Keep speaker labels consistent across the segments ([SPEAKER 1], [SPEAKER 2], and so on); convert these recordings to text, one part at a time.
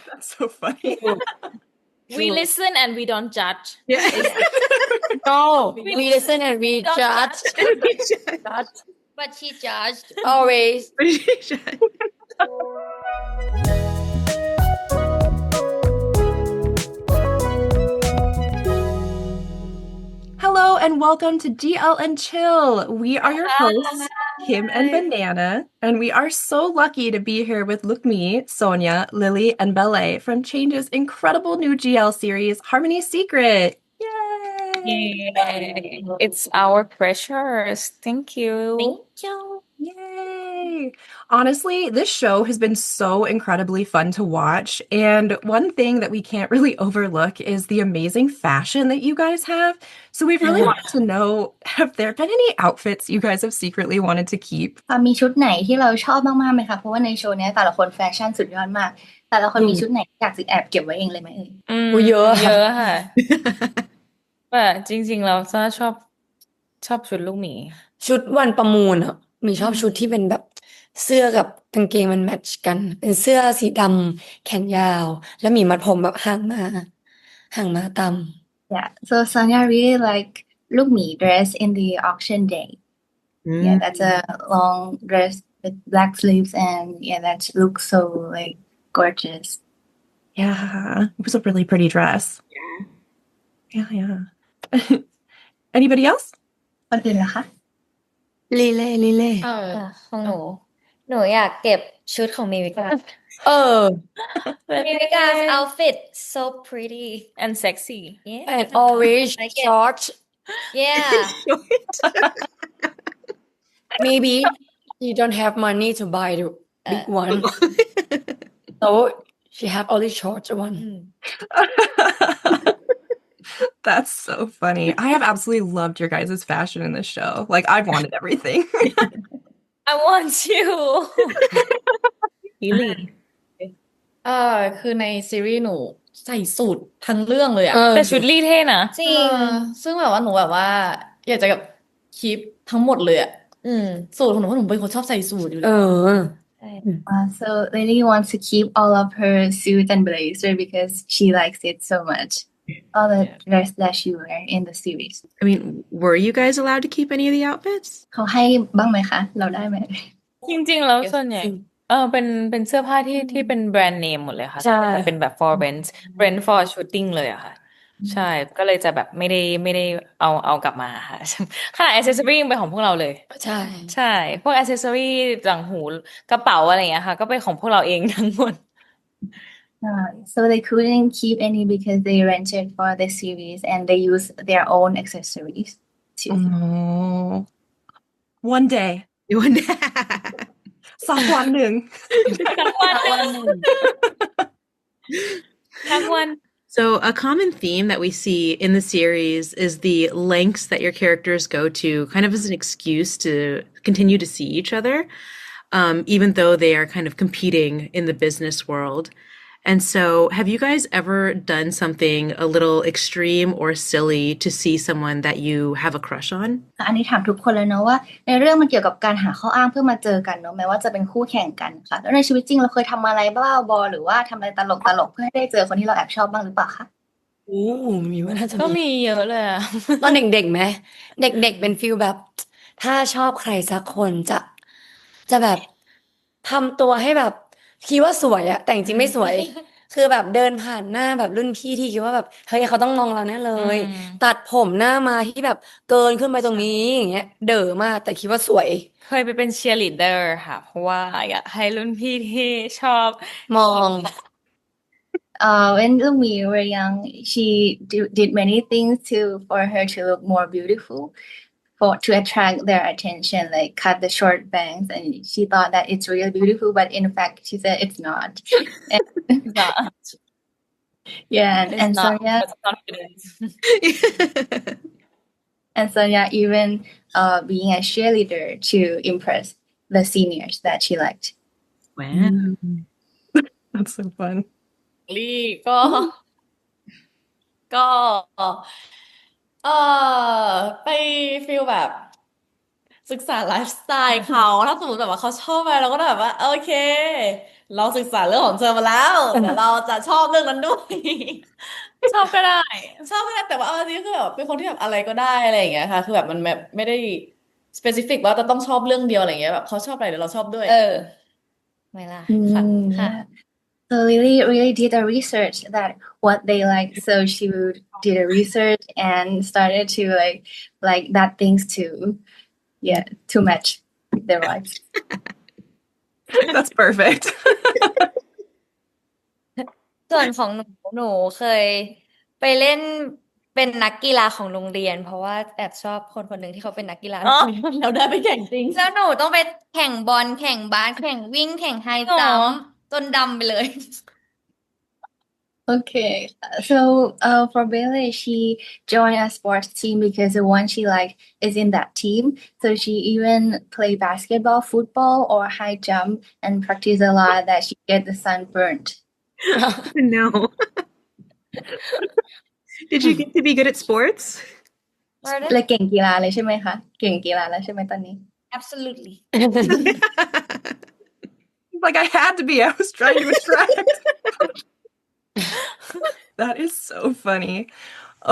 [SPEAKER 1] That's so funny.
[SPEAKER 2] We listen and we don't judge.
[SPEAKER 3] Yeah.
[SPEAKER 4] No, we listen and we
[SPEAKER 2] Don't
[SPEAKER 4] judge.
[SPEAKER 2] judge. But she judged.
[SPEAKER 4] Always.
[SPEAKER 1] Hello and welcome to GL and Chill. We are your hosts, Kim and Banana, and we are so lucky to be here with Lookmee, Sonya, Lilly, and Belle from Change's incredible new GL series, Harmony's Secret. Yay!
[SPEAKER 2] Yay. It's our pressures. Thank you.
[SPEAKER 4] Thank you.
[SPEAKER 1] Yay! Honestly, this show has been so incredibly fun to watch, and one thing that we can't really overlook is the amazing fashion that you guys have. So we really wanted to know, have there been any outfits you guys have secretly wanted to keep?
[SPEAKER 5] มีชุดไหนที่เราชอบมากๆไหมคะเพราะว่าในโชว์เนี้ยแต่ละคนแฟชั่นสุดยอดมากแต่ละคนมีชุดไหนอยากจะแอบเก็บไว้เองเลยไหมเอ่ย
[SPEAKER 4] เยอะ
[SPEAKER 2] เยอะค่ะ แต่จริงๆเราชอบชุดลูกหมี
[SPEAKER 4] ชุดวันประมูลอ่ะมีชอบชุดที่เป็นแบบเสื้อกับกางเกงมันแมทช์กันเป็นเสื้อสีดำแขนยาวแล้วมีมัดผมแบบหางมาตาม
[SPEAKER 5] Yeah, so Sonya really like Lookmhee dress in the auction day. Yeah, that's a long dress with black sleeves and yeah, that looks so like gorgeous.
[SPEAKER 1] Yeah, it was a really pretty dress. Yeah. Anybody else?
[SPEAKER 5] คนอื่นล่ะคะ
[SPEAKER 4] ลีเล่
[SPEAKER 6] ของหนูอยากเก็บชุดของมิวิกา มิวิกา outfit so pretty
[SPEAKER 2] and sexy
[SPEAKER 6] yeah
[SPEAKER 4] and orange
[SPEAKER 6] like it.
[SPEAKER 4] shorts
[SPEAKER 6] yeah
[SPEAKER 4] maybe you don't have money to buy the big one so she have only short one
[SPEAKER 1] That's so funny. I have absolutely loved your guys' fashion in this show. Like, I've wanted everything.
[SPEAKER 2] I want you Lilly
[SPEAKER 7] คือในซีรีส์หนูใส่สูททั้งเรื่องเลยอะ
[SPEAKER 2] แต่ชุดลี่เท่นะ
[SPEAKER 6] จริง
[SPEAKER 7] ซึ่งแบบว่าหนูแบบว่าอยากจะแบบคีปทั้งหมดเลยอะสูทของหนูเพราะหนูเป็นคนชอบใส่สูทอยู่แล้ว
[SPEAKER 5] So Lily wants to keep all of her suit and blazer because she likes it so much. All the dress that she wear in the series.
[SPEAKER 3] I mean, were you guys allowed to keep any of the outfits?
[SPEAKER 5] เขาให้บ้างไหมคะ เราได้ไหม
[SPEAKER 2] จริงๆแล้วส่วนใหญ่เป็นเสื้อผ้าที่เป็นแบรนด์เนมหมดเลยค่ะ
[SPEAKER 4] ใช่
[SPEAKER 2] เป็นแบบ for rent for shooting เลยอะค่ะ ใช่ก็เลยจะแบบไม่ได้เอากลับมาค่ะ ค่ะ accessory ยังเป็นของพวกเราเลย
[SPEAKER 4] ใช่
[SPEAKER 2] พวก accessory ต่างหูกระเป๋าอะไรอย่างเงี้ยค่ะ ก็เป็นของพวกเราเองทั้งหมด
[SPEAKER 5] So they couldn't keep any because they rented for the series and they use their own accessories too.
[SPEAKER 1] Oh. One day. สักวันหนึ่ง
[SPEAKER 3] So a common theme that we see in the series is the lengths that your characters go to kind of as an excuse to continue to see each other, even though they are kind of competing in the business world. And so have you guys ever done something a little extreme or silly to see someone that you have a crush on?
[SPEAKER 5] อันนี้ถามทุกคนเลยเนาะว่าในเรื่องมันเกี่ยวกับการหาข้ออ้างเพื่อมาเจอกันเนาะแม้ว่าจะเป็นคู่แข่งกันค่ะแล้วในชีวิตจริงเราเคยทำอะไรบ้าบอหรือว่าทำอะไรตลกเพื่อให้ได้เจอคนที่เราแอบชอบบ้างหรือเปล่าคะ
[SPEAKER 4] มีว่าน่าจะ
[SPEAKER 2] ก็มีเยอะเลยอะ
[SPEAKER 4] ตอนเด็กๆไหมเด็กๆเป็นฟีลแบบถ้าชอบใครสักคนจะแบบทำตัวให้แบบคิดว่าสวยอะแต่จริงๆไม่สวย คือแบบเดินผ่านหน้าแบบรุ่นพี่ที่คิดว่าแบบเฮ้ยเขาต้องมองเราแน่เลย ตัดผมหน้ามาที่แบบเกินขึ้นไปตรงนี้อย่างเงี้ยเด๋อมากแต่คิดว่าสวย
[SPEAKER 2] เคยไปเป็นเชียร์ลีดเดอร์ค่ะ เพราะว่าอยากให้รุ่นพี่ที่ชอบ
[SPEAKER 4] มอง
[SPEAKER 5] When Lookmee were young, she did many things for her to look more beautiful, to attract their attention, like cut the short bangs, and she thought that it's really beautiful, but in fact, she said it's not. And Sonya, and Sonya even being a cheerleader to impress the seniors that she liked.
[SPEAKER 3] Wow.
[SPEAKER 1] That's so fun.
[SPEAKER 7] ลี่ก็ไปฟีลแบบ ศึกษาไลฟ์สไตล์เขาถ้าสมมติแบบว่าเขาชอบอะไรเราก็แบบว่าโอเคเราศึกษาเรื่องของเธอมาแล้วเดี๋ยวเราจะชอบเรื่องนั้นด้วย
[SPEAKER 2] ชอบก็ได้
[SPEAKER 7] ชอบก็ได้แต่ว่าเอาจริงๆคือแบบเป็นคนที่แบบอะไรก็ได้อะไรอย่างเงี้ยค่ะคือแบบมันแบบไม่ได้สเปซิฟิกว่าจะต้องชอบเรื่องเดียวอะไรอย่างเงี้ยแบบเขาชอบอะไรเดี๋ยวเราชอบด้วย
[SPEAKER 6] ไม่ล่ะ
[SPEAKER 7] ค่ะ
[SPEAKER 6] ค่ะ
[SPEAKER 5] Yeah. So Lily really did a research that what they like. So she did a research and started to like that things to match their vibes.
[SPEAKER 1] That's perfect.
[SPEAKER 6] ส่วนของหนูเคยไปเล่นเป็นนักกีฬาของโรงเรียนเพราะว่าแอบชอบคนคนหนึ่งที่เขาเป็นนักกีฬา
[SPEAKER 2] อ๋อ
[SPEAKER 7] เราได้ไปแข่งจริง
[SPEAKER 6] แล้วหนูต้องไปแข่งบอลแข่งบาสแข่งวิ่งแข่งไฮ
[SPEAKER 2] อ๋อ
[SPEAKER 6] จัมป์จนดำไปเลย
[SPEAKER 5] Okay, so for Belle, she joined a sports team because the one she like is in that team. So she even play basketball, football, or high jump and practice a lot that she get the sun burnt.
[SPEAKER 3] No. Did you get to be good at sports?
[SPEAKER 6] Pardon?
[SPEAKER 5] เลยเก่งกีฬาเลยใช่ไหมคะเก่งกีฬาแล้วใช่ไหมตอนนี้
[SPEAKER 6] Absolutely.
[SPEAKER 1] Like I had to be. I was trying to attract. That is so funny.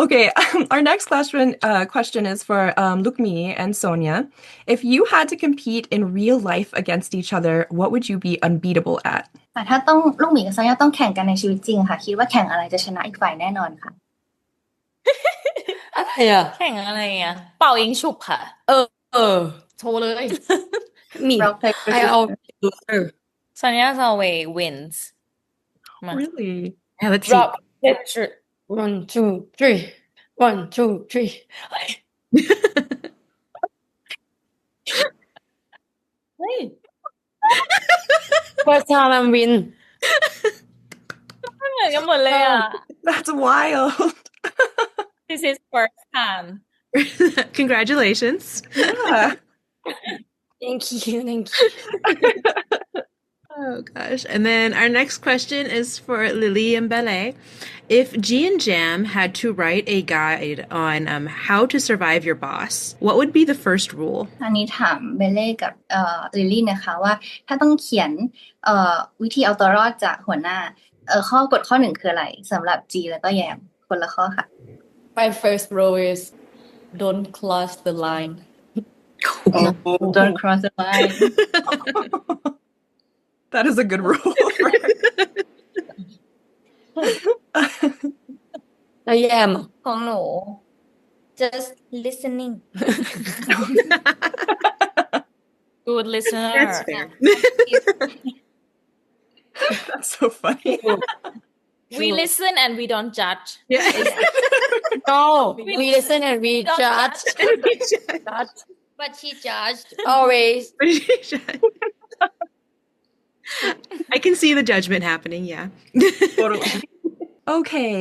[SPEAKER 1] Okay, our next question is for Lookmee and Sonya. If you had to compete in real life against each other, what would you be unbeatable at?
[SPEAKER 5] ถ้าต้องลูกหมีกับซอนยาต้องแข่งกันในชีวิตจริงค่ะคิดว่าแข่งอะไรจะชนะอีกฝ่ายแน่นอนค่ะ
[SPEAKER 4] อะไรอ่ะ
[SPEAKER 2] แข่งอะไรอ่ะ เป่ายิงฉุบค่ะ
[SPEAKER 4] เออ
[SPEAKER 7] โชว์เลย
[SPEAKER 4] หมี
[SPEAKER 5] Rock paper
[SPEAKER 4] ไอเอา
[SPEAKER 5] scissors
[SPEAKER 2] Sonya's always wins มา
[SPEAKER 1] Really?
[SPEAKER 3] Yeah, let's see.
[SPEAKER 2] Rock paper shoot
[SPEAKER 4] 1 2 3 1 2 3
[SPEAKER 2] เฮ้ย
[SPEAKER 4] first time I'm win
[SPEAKER 2] เหมือนกันหมดเลยอ่ะ
[SPEAKER 1] That's wild.
[SPEAKER 2] This is first time
[SPEAKER 3] Congratulations.
[SPEAKER 1] Yeah.
[SPEAKER 4] thank you
[SPEAKER 3] Oh gosh. And then our next question is for Lilly and Belle. If G and Jam had to write a guide on how to survive your boss, what would be the first rule?
[SPEAKER 5] อันนี้ถามเบลเล่กับลิลลี่นะคะว่าถ้าต้องเขียนวิธีเอาตัวรอดจากหัวหน้าข้อกฎข้อหนึ่งคืออะไรสำหรับจีแล้วก็แยมคนละข้อค่ะ
[SPEAKER 7] My first rule is don't cross the line
[SPEAKER 5] Don't cross the line
[SPEAKER 1] That is a good rule.
[SPEAKER 4] แล้วแยม
[SPEAKER 6] ของหนู just listening
[SPEAKER 2] good listener
[SPEAKER 3] That's fair.
[SPEAKER 1] That's so funny.
[SPEAKER 2] we listen and we don't judge
[SPEAKER 3] Yeah.
[SPEAKER 4] no we listen and we judge
[SPEAKER 6] but she judged
[SPEAKER 4] always
[SPEAKER 3] I can see the judgment happening, yeah.
[SPEAKER 1] Totally. Okay,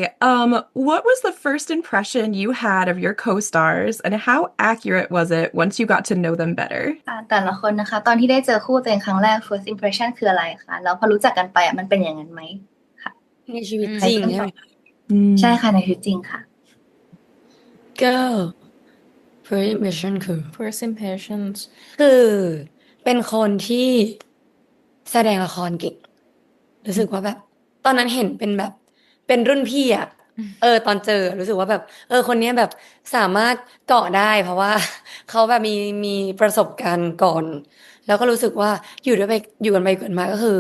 [SPEAKER 1] what was the first impression you had of your co-stars and how accurate was it once you got to know them better?
[SPEAKER 5] แต่ละคนนะคะตอนที่ได้เจอคู่ตัวเองครั้งแรก first impression คืออะไรคะแล้วพอรู้จักกันไปมันเป็นอย่างนั้นไหม
[SPEAKER 4] ในชีวิตจริงใช่ไหม
[SPEAKER 5] ใช่ค่ะในชีวิตจริงค่ะ
[SPEAKER 4] ก็ first impression คือ
[SPEAKER 2] first impressions
[SPEAKER 4] คือเป็นคนที่แสดงละครเก่งรู้สึกว่าแบบ ตอนนั้นเห็นเป็นแบบ เป็นรุ่นพี่อ่ะตอนเจอรู้สึกว่าแบบ คนเนี้ยแบบสามารถเกาะได้ เพราะว่า เขาแบบมีประสบการณ์ก่อน แล้วก็รู้สึกว่าอยู่กันไปเกิดมาก็คือ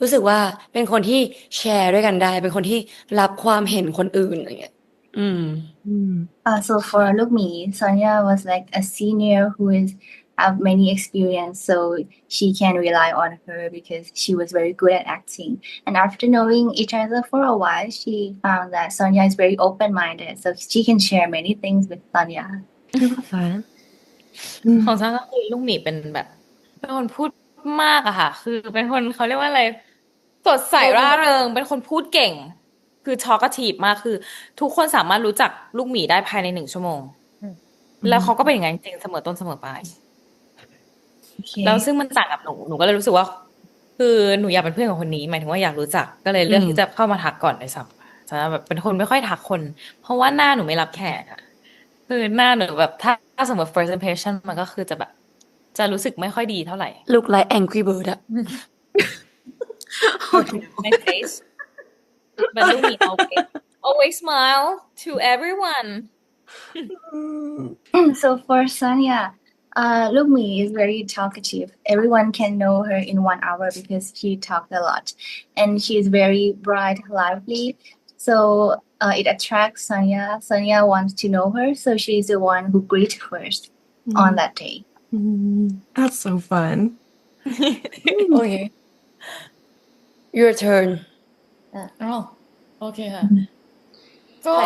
[SPEAKER 4] รู้สึกว่าเป็นคนที่แชร์ด้วยกันได้ เป็นคนที่รับความเห็นคนอื่นอะไรเงี้ย
[SPEAKER 5] So for Lookmee, Sonya was like a senior who is have many experience, so she can rely on her because she was very good at acting. And after knowing each other for a while, she found that Sonya is very open-minded, so she can share many things with Sonya.
[SPEAKER 1] Fun.
[SPEAKER 2] ของฉันก็คือลูกหมีเป็นแบบเป็นคนพูดมากอะค่ะ คือเป็นคนเขาเรียกว่าอะไรสดใสร่าเริงเป็นคนพูดเก่ง คือ talkative มากคือ ทุกคนสามารถรู้จักลูกหมีได้ภายใน1 ชั่วโมง แล้วเขาก็เป็นอย่างนั้นจริงเสมอต้นเสมอปลาย
[SPEAKER 5] Okay.
[SPEAKER 2] แล้วซึ่งมันต่างกับหนูก็เลยรู้สึกว่า คือหนูอยากเป็นเพื่อนกับคนนี้หมายถึงว่าอยากรู้จักก็เลยเลือกที่จะเข้ามาทักก่อนเลยซ้ำจะแบบเป็นคนไม่ค่อยทักคน เพราะว่าหน้าหนูไม่รับแขกอะคือหน้าหนูแบบถ้าสมมติ first impression มันก็คือจะแบบ จะรู้สึกไม่ค่อยดีเท่าไหร่
[SPEAKER 4] look like Angry Bird อะ
[SPEAKER 3] Oh no.
[SPEAKER 2] my face but Lookmee always smile to everyone
[SPEAKER 5] So for Sonya, Lookmee is very talkative. Everyone can know her in 1 hour because she talked a lot, and she is very bright, lively. So it attracts Sonya. Sonya wants to know her, so she is the one who greet first on that day.
[SPEAKER 1] That's so fun.
[SPEAKER 4] โอเค your turn
[SPEAKER 7] อ๋อโอเคค่ะ ก็
[SPEAKER 6] ใคร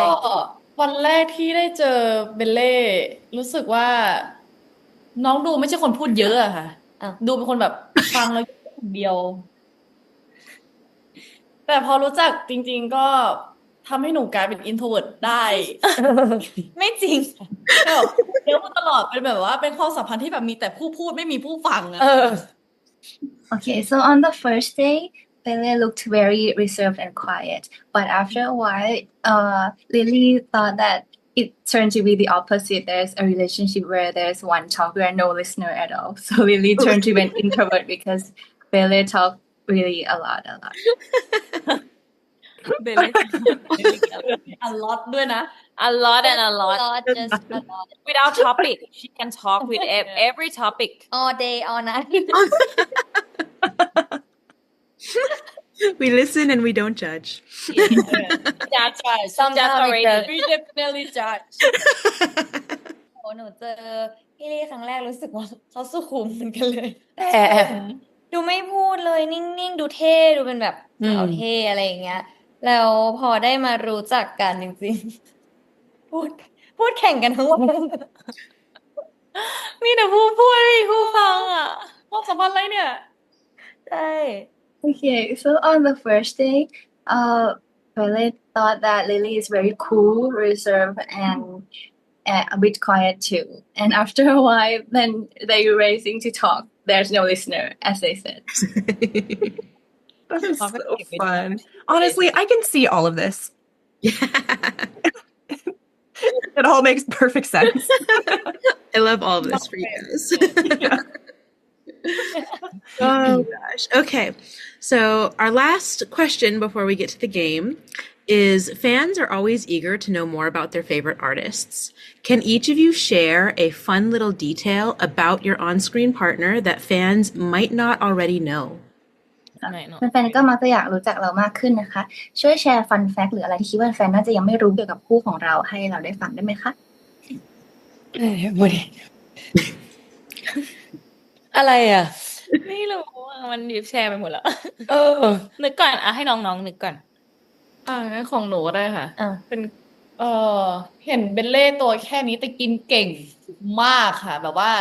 [SPEAKER 7] วันแรกที่ได้เจอเบลเล่รู้สึกว่า น้องดูไม่ใช่คนพูดเยอะอะค่ะ
[SPEAKER 6] อ้าว
[SPEAKER 7] ดูเป็นคนแบบฟังแล้วคนเดียว แต่พอรู้จักจริงๆก็ทำให้หนูกลายเป็น introvert ได้
[SPEAKER 2] ไม่จริง
[SPEAKER 7] แบบเยอะมาตลอดเป็นแบบว่าเป็นความสัมพันธ์ที่แบบมีแต่ผู้พูดไม่มีผู้ฟังอะ
[SPEAKER 5] Okay, so on the first day, Belle looked very reserved and quiet. But after a while, Lily thought that it turned to be the opposite. There's a relationship where there's one talker and no listener at all. So Lily turned to be an introvert because Belle talked really a lot.
[SPEAKER 2] เบลเล่
[SPEAKER 7] a lot ด้วยนะ
[SPEAKER 2] a lot and a
[SPEAKER 6] a
[SPEAKER 2] lot
[SPEAKER 6] lot just a lot
[SPEAKER 2] without topic she can talk with every topic
[SPEAKER 6] all day all night
[SPEAKER 3] We listen and we don't judge.
[SPEAKER 2] that's right
[SPEAKER 6] Somehow
[SPEAKER 2] just
[SPEAKER 6] we
[SPEAKER 2] already
[SPEAKER 6] judge.
[SPEAKER 7] we definitely judge
[SPEAKER 6] โอ้หนูเจอพี่ลี่ครั้งแรกรู้สึกว่าเขาสุขุมเหมือนกันเลย
[SPEAKER 4] แต่
[SPEAKER 6] ดูไม่พูดเลยนิ่งๆดูเท่ดูเป็นแบบสาวเท่อะไรอย่างเงี้ย แล้วพอได้มารู้จักกันจริงๆ พูดแข่งกันทั้งวัน
[SPEAKER 2] มีแต่ผู้พูดไม่มีผู้ฟังอ่ะ
[SPEAKER 7] ความสัมพันธ์อะไรเนี่ย
[SPEAKER 6] ใช่
[SPEAKER 5] Okay, so on the first day, Belle thought that Lily is very cool, reserved, and a bit quiet too. And after a while, then they were racing to talk. There's no listener, as they said.
[SPEAKER 1] That is
[SPEAKER 2] Talk
[SPEAKER 1] so
[SPEAKER 2] about it.
[SPEAKER 1] fun. Honestly, I can see all of this. It all makes perfect sense.
[SPEAKER 3] I love all of this for you guys. Oh gosh. Okay. So our last question before we get to the game is fans are always eager to know more about their favorite artists. Can each of you share a fun little detail about your on-screen partner that fans might not already know?
[SPEAKER 5] แฟนๆก็มักจะอยากรู้จักเรามากขึ้นนะคะ ช่วยแชร์ฟันแฟกต์หรืออะไรที่คิดว่าแฟนน่าจะยังไม่รู้เกี่ยวกับคู่ของเราให้เราได้ฟังได้ไหมคะ
[SPEAKER 4] บ่ได้อะไรอ่ะ
[SPEAKER 2] ไม่รู้อ่ะมันดิฟแชร์ไปหมดแล้ว
[SPEAKER 4] เออ
[SPEAKER 2] นึกก่อนอ่ะให้น้องๆนึกก่อน
[SPEAKER 7] งั้นของหนูก็ได้ค่ะ
[SPEAKER 6] อ่ะ
[SPEAKER 7] เป็นเห็นเบลเล่ตัวแค่นี้แต่กินเก่งมากค่ะ แบบว่า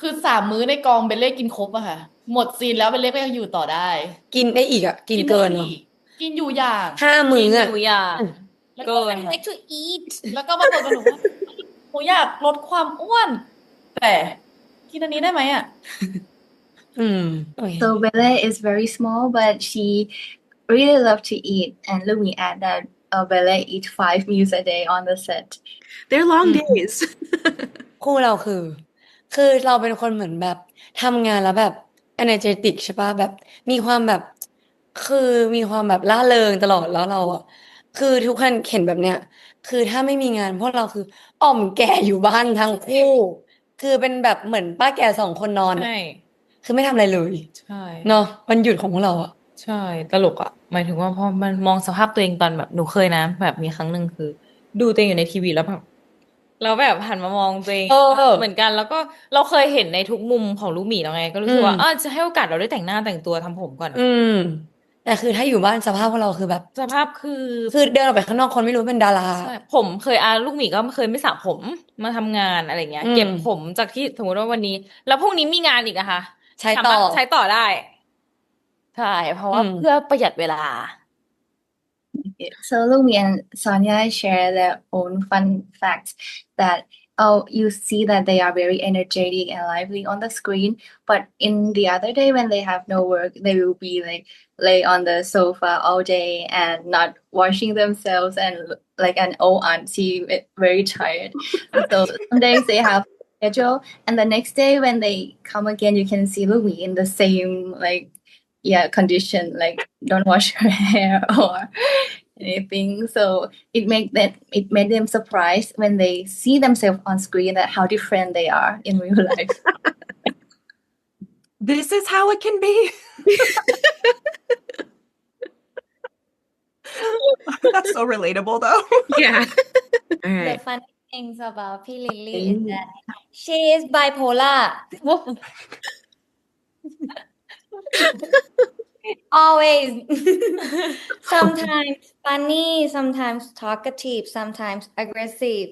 [SPEAKER 7] คือ3 มื้อในกองเบลเล่กินครบอะค่ะ หมดซีนแล้วเบลเล่ก็ยังอยู่ต่อได้
[SPEAKER 4] กินได้อีกอ่ะ กินเกินเหรอ
[SPEAKER 7] กินอยู่อย่าง
[SPEAKER 4] 5 มื้ออ่ะ
[SPEAKER 2] อยู่อย่าง
[SPEAKER 7] แล้ว
[SPEAKER 2] เกิ
[SPEAKER 7] ก็
[SPEAKER 2] น
[SPEAKER 6] like to eat
[SPEAKER 7] แล้วก็มาบอกกับหนูว่าหนูอยากลดความอ้วน แต่กินอันนี้ได้ไหมอะ
[SPEAKER 4] โอเค
[SPEAKER 5] So Belle is very small, but she really loved to eat. And Lumi add that Belle eat 5 meals a day on the set.
[SPEAKER 3] They're long days.
[SPEAKER 4] คู่เราคือเราเป็นคนเหมือนแบบทำงานแล้วแบบ energetic ใช่ป่ะแบบมีความแบบคือมีความแบบร่าเริงตลอดแล้วเราอ่ะคือทุกคนเห็นแบบเนี้ยคือถ้าไม่มีงานพวกเราคืออ่อมแก่อยู่บ้านทั้งคู่ คือเป็นแบบเหมือนป้าแก่2 คนนอนอะ
[SPEAKER 2] ใช่
[SPEAKER 4] คือไม่ทำอะไรเลย
[SPEAKER 2] ใช่
[SPEAKER 4] เนาะวันหยุดของพวกเราอ่ะ
[SPEAKER 2] ใช่ตลกอ่ะหมายถึงว่าพอมันมองสภาพตัวเองตอนแบบหนูเคยนะแบบมีครั้งหนึ่งคือ ดูตัวเองอยู่ในทีวีแล้วแบบหันมามองตัวเอง
[SPEAKER 4] เออ
[SPEAKER 2] เหมือนกันแล้วก็เราเคยเห็นในทุกมุมของลูกหมีแล้วไง ก็รู้สึกว่าจะให้โอกาสเราได้แต่งหน้าแต่งตัวทำผมก่อน
[SPEAKER 4] แต่คือถ้าอยู่บ้านสภาพพวกเราคือแบบ
[SPEAKER 2] สภาพคือ
[SPEAKER 4] คือเดินออกไปข้างนอกคนไม่รู้เป็นดารา
[SPEAKER 2] ใช่ผมเคยลูกหมีก็เคยไม่สระผมมาทำงานอะไรเงี้ย
[SPEAKER 4] อืม
[SPEAKER 2] เก็บผมจากที่สมมติว่าวันนี้ แล้วพรุ่งนี้มีงานอีกอะค่ะ
[SPEAKER 4] ใช้ต่อ
[SPEAKER 2] สามารถใช้ต่อได้ ใช่เพราะว่าเพื่อประหยัดเวลา
[SPEAKER 5] So Lumi and Sonya share their own fun facts that you see that they are very energetic and lively on the screen, but in the other day when they have no work, they will be like lay on the sofa all day and not washing themselves and like an old auntie, very tired. So some days they have schedule. And the next day when they come again, you can see Lookmee in the same condition, like don't wash her hair or anything. So it made them surprised when they see themselves on screen that how different they are in real life.
[SPEAKER 1] This is how it can be. That's so relatable, though.
[SPEAKER 3] Yeah. All
[SPEAKER 6] The
[SPEAKER 3] right.
[SPEAKER 6] funny things about P. Lily is that she is bipolar. Always. Sometimes funny, sometimes talkative, sometimes aggressive.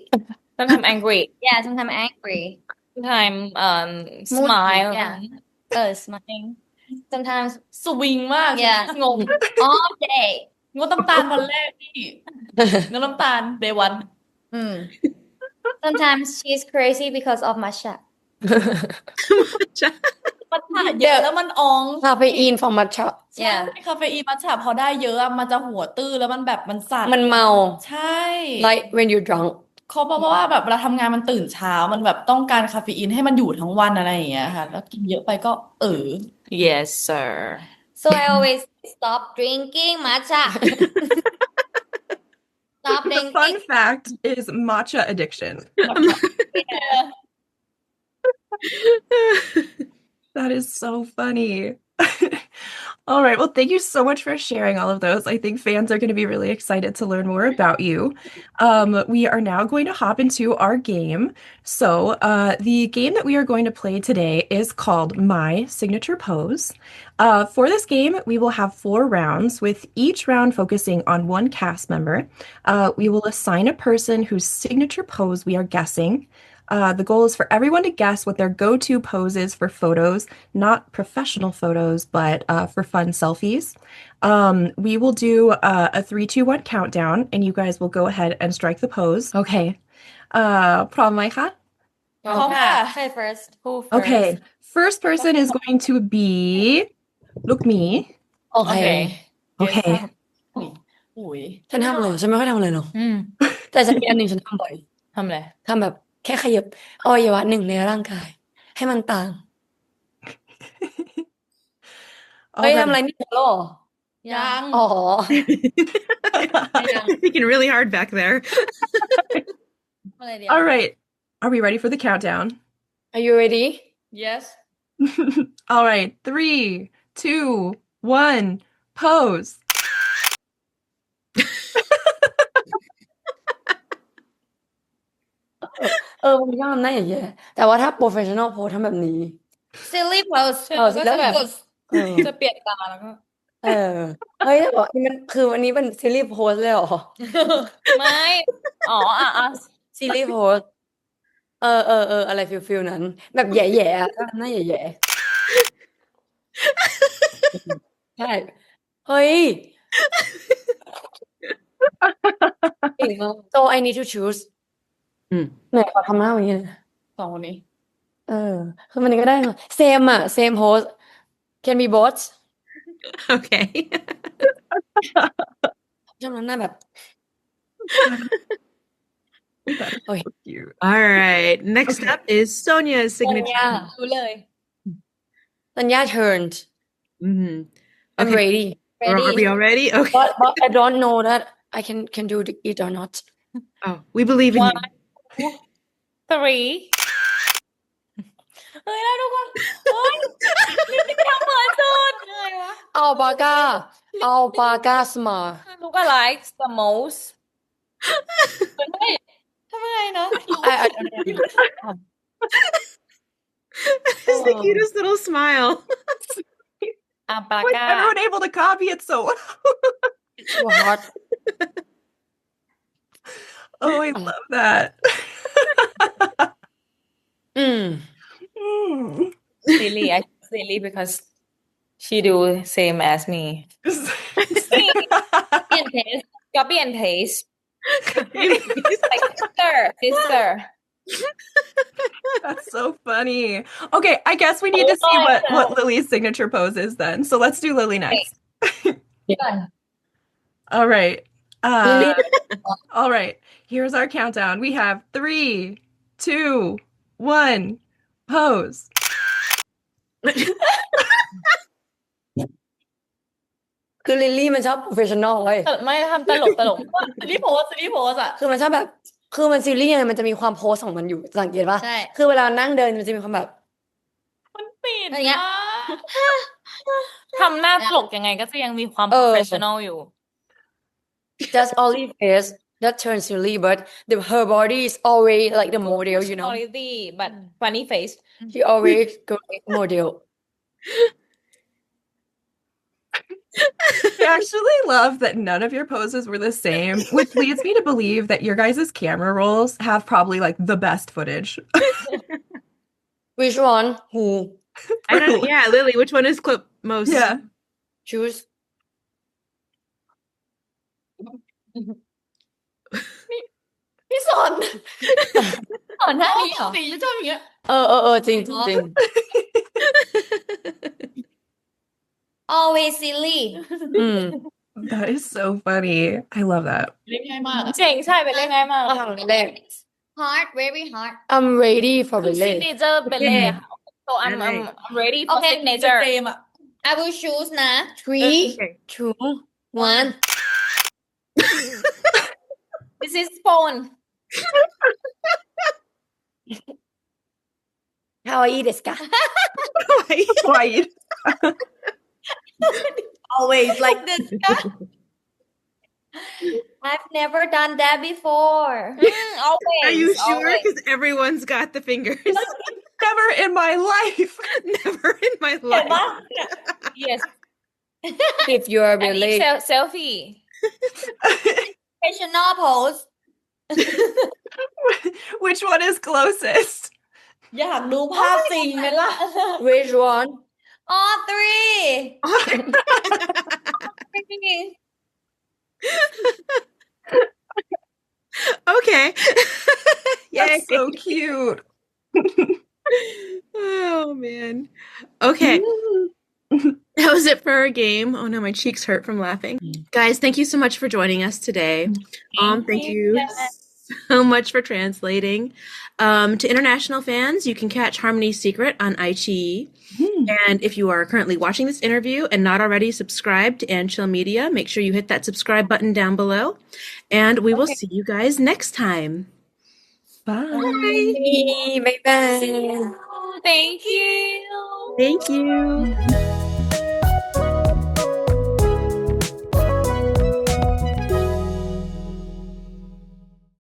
[SPEAKER 2] Sometimes angry.
[SPEAKER 6] Yeah, sometimes angry.
[SPEAKER 2] Sometimes
[SPEAKER 6] Moody,
[SPEAKER 2] smile.
[SPEAKER 6] yeah. Smiling. Sometimes
[SPEAKER 7] สวิงมาก
[SPEAKER 6] yeah
[SPEAKER 7] งง
[SPEAKER 6] all day.
[SPEAKER 7] งดน้ำตาลวันแรกพี่งดน้ำตาล day one
[SPEAKER 6] Sometimes she's crazy because of matcha.
[SPEAKER 7] มัทฉะเยอะแล้วมันอ๋อง
[SPEAKER 4] คาเฟอีนฟอร์มัทฉะ
[SPEAKER 7] ใช่คาเฟอีนมัทฉะพอได้เยอะอะมันจะหัวตื้อแล้วมันแบบมันสั่น
[SPEAKER 4] มันเมา
[SPEAKER 7] ใช่
[SPEAKER 4] like when you're drunk
[SPEAKER 7] เขาบอกว่าแบบเวลาทำงานมันตื่นเช้ามันแบบต้องการคาเฟอีนให้มันอยู่ทั้งวันอะไรอย่างเงี้ยค่ะแล้วกินเยอะไปก็
[SPEAKER 2] Yes sir.
[SPEAKER 6] So I always stop drinking matcha. Stop
[SPEAKER 1] The
[SPEAKER 6] drinking.
[SPEAKER 1] fun fact is matcha addiction. That is so funny. All right. Well, thank you so much for sharing all of those. I think fans are going to be really excited to learn more about you. We are now going to hop into our game. So, the game that we are going to play today is called My Signature Pose. For this game, we will have 4 rounds, with each round focusing on one cast member. We will assign a person whose signature pose we are guessing. The goal is for everyone to guess what their go-to pose is for photos, not professional photos, but for fun selfies. We will do a 3, 2, 1 countdown, and you guys will go ahead and strike the pose. Okay. พร้อมไหมคะ?
[SPEAKER 7] พร้อมค่ะ
[SPEAKER 6] Say first.
[SPEAKER 2] Who first?
[SPEAKER 1] Okay. First person is going to be Lookmee.
[SPEAKER 4] โอเค
[SPEAKER 1] Okay.
[SPEAKER 7] โอ้ย
[SPEAKER 4] ฉันทำอะไรฉันไม่ค่อยทำอะไรหรอกแต่ฉันมีอันหนึ่งฉันทำบ่อย
[SPEAKER 2] ทำอะไร
[SPEAKER 4] ทำแบบแค่ขยับอวัยวะหนึ่งในร่างกาย ให้มันต่าง เฮ้ย
[SPEAKER 1] All
[SPEAKER 4] ทำอะไร
[SPEAKER 1] right.
[SPEAKER 4] นี่หัวเราะเหรอ
[SPEAKER 7] ยัง
[SPEAKER 4] อ๋อ
[SPEAKER 3] Thinking really hard back there.
[SPEAKER 1] All right. Are we ready for the countdown?
[SPEAKER 4] Are you ready
[SPEAKER 7] yes
[SPEAKER 1] All right. 3, 2, 1, pose.
[SPEAKER 4] มันก็ทำหน้าแย่ๆแต่ว่าถ้า professional pose ทำแบบนี้
[SPEAKER 6] Silly pose.
[SPEAKER 4] ก็จะแบบ
[SPEAKER 2] จะเปลี่ยนตาแล้วก็
[SPEAKER 4] เฮ้ยแต่ว่านี่มันคือวันนี้เป็นซีรีส์โพสเลยเหรอ
[SPEAKER 2] ไม่อ๋อ
[SPEAKER 4] ซีรีส์โพสอะไรฟิลนั้น แบบแย่ๆอะก็ทำหน้าแย่ๆใช่ เฮ้ยเก่งมาก so I need to choose ไหนขอทำหน้าอย่างนี้
[SPEAKER 7] สองคนนี้
[SPEAKER 4] คือมันก็ได้เนอะ same pose can be both
[SPEAKER 3] Okay.
[SPEAKER 4] ชอบหน้าแบบ
[SPEAKER 1] That's so cute.
[SPEAKER 3] All right. Next up is Sonya's signature.
[SPEAKER 2] รู้เลย
[SPEAKER 4] Sonya turned
[SPEAKER 3] Mm-hmm.
[SPEAKER 4] I'm
[SPEAKER 3] Okay.
[SPEAKER 4] ready
[SPEAKER 3] Are we all ready? Okay.
[SPEAKER 4] but I don't know that I can do it or not
[SPEAKER 3] Oh, we believe in you.
[SPEAKER 2] 3 เฮ้ยแล้วทุกคนเฮ้ยนี่ทำเหมือนสุดเลยวะ
[SPEAKER 4] alpaca smart
[SPEAKER 2] Look alike the most เฮ้ยทำไงนะ
[SPEAKER 4] I don't know
[SPEAKER 3] It's the cutest little smile.
[SPEAKER 2] อัลปา
[SPEAKER 1] Why is
[SPEAKER 2] ก้า
[SPEAKER 1] everyone able to copy it so well?
[SPEAKER 4] it's so hot
[SPEAKER 1] Oh, I love that.
[SPEAKER 2] Lilly I choose Lilly because she do same as me copy and paste like sister
[SPEAKER 1] That's so funny. Okay, I guess we need to see what Lily's signature pose is then. So let's do Lily next. All right. All right. Here's our countdown. We have 3, 2, one, pose.
[SPEAKER 4] คือลิลลี่มันชอบ professional เว้ย
[SPEAKER 7] แต่ไม่ทำตลกว่าซีรีส์โพสอะ
[SPEAKER 4] คือมันชอบแบบคือมันซีรีส์ไงมันจะมีความโพสของมันอยู่สังเกตป่ะ
[SPEAKER 6] ใช่
[SPEAKER 4] คือเวลานั่งเดินมันจะมีความแบบ
[SPEAKER 7] มันปิด
[SPEAKER 6] อะไรเงี้ย
[SPEAKER 7] มาก
[SPEAKER 2] ทำหน้าตลกยังไงก็จะยังมีความ
[SPEAKER 4] เออ
[SPEAKER 2] professional อยู่
[SPEAKER 4] just only face that turns silly but her body is always like the model you know
[SPEAKER 2] quality but funny face
[SPEAKER 4] she always go like model
[SPEAKER 1] I actually love that none of your poses were the same, which leads me to believe that your guys' camera rolls have probably like the best footage.
[SPEAKER 4] which one who
[SPEAKER 3] I don't. Yeah, Lily, which one is clip most?
[SPEAKER 1] Yeah.
[SPEAKER 4] choose
[SPEAKER 7] พี่สอน
[SPEAKER 6] หน้านี้เหรอ
[SPEAKER 7] สีจะชอบอย่างเงี้ย
[SPEAKER 4] จริงจริง
[SPEAKER 6] always silly
[SPEAKER 4] อืม
[SPEAKER 1] That is so funny. I love that.
[SPEAKER 7] เล่นง่ายมากอะ
[SPEAKER 2] เจ๋งใช่เป็นเล่นง่ายมาก
[SPEAKER 4] ก็ทำแรก
[SPEAKER 6] hard very hard
[SPEAKER 4] I'm ready for
[SPEAKER 2] คือ
[SPEAKER 4] ballet
[SPEAKER 2] signature เป็นเล่ค่ะ so I'm ready for
[SPEAKER 6] Okay.
[SPEAKER 2] signature
[SPEAKER 7] เฟรมอะ
[SPEAKER 6] I will choose นะ
[SPEAKER 4] three
[SPEAKER 3] Okay.
[SPEAKER 4] 2 1
[SPEAKER 2] this is phone
[SPEAKER 4] kawaii desu ka
[SPEAKER 1] Right.
[SPEAKER 7] always like
[SPEAKER 6] this I've never done that before
[SPEAKER 2] always
[SPEAKER 3] Are you sure?
[SPEAKER 2] always.
[SPEAKER 3] Because everyone's got the fingers.
[SPEAKER 1] Never in my life.
[SPEAKER 3] Never in my
[SPEAKER 6] เห็น
[SPEAKER 3] life.
[SPEAKER 6] ปะ
[SPEAKER 2] yes
[SPEAKER 4] if you are
[SPEAKER 2] อันนี้
[SPEAKER 4] ballet
[SPEAKER 2] selfie
[SPEAKER 6] professional pose
[SPEAKER 1] Which one is closest?
[SPEAKER 7] อยากดูภาพจริงไหมล่ะ
[SPEAKER 4] which one
[SPEAKER 6] all three
[SPEAKER 3] Okay. Yay.
[SPEAKER 1] That's so cute.
[SPEAKER 3] Oh man. Okay. That was it for our game. Oh no, my cheeks hurt from laughing. Guys, thank you so much for joining us today. Thank you so much for translating. To international fans, you can catch Harmony's Secret on iQIYI. And if you are currently watching this interview and not already subscribed to Chill Media, make sure you hit that subscribe button down below. And we will see you guys next time.
[SPEAKER 1] Bye.
[SPEAKER 4] bye bye
[SPEAKER 2] thank you
[SPEAKER 3] Thank you.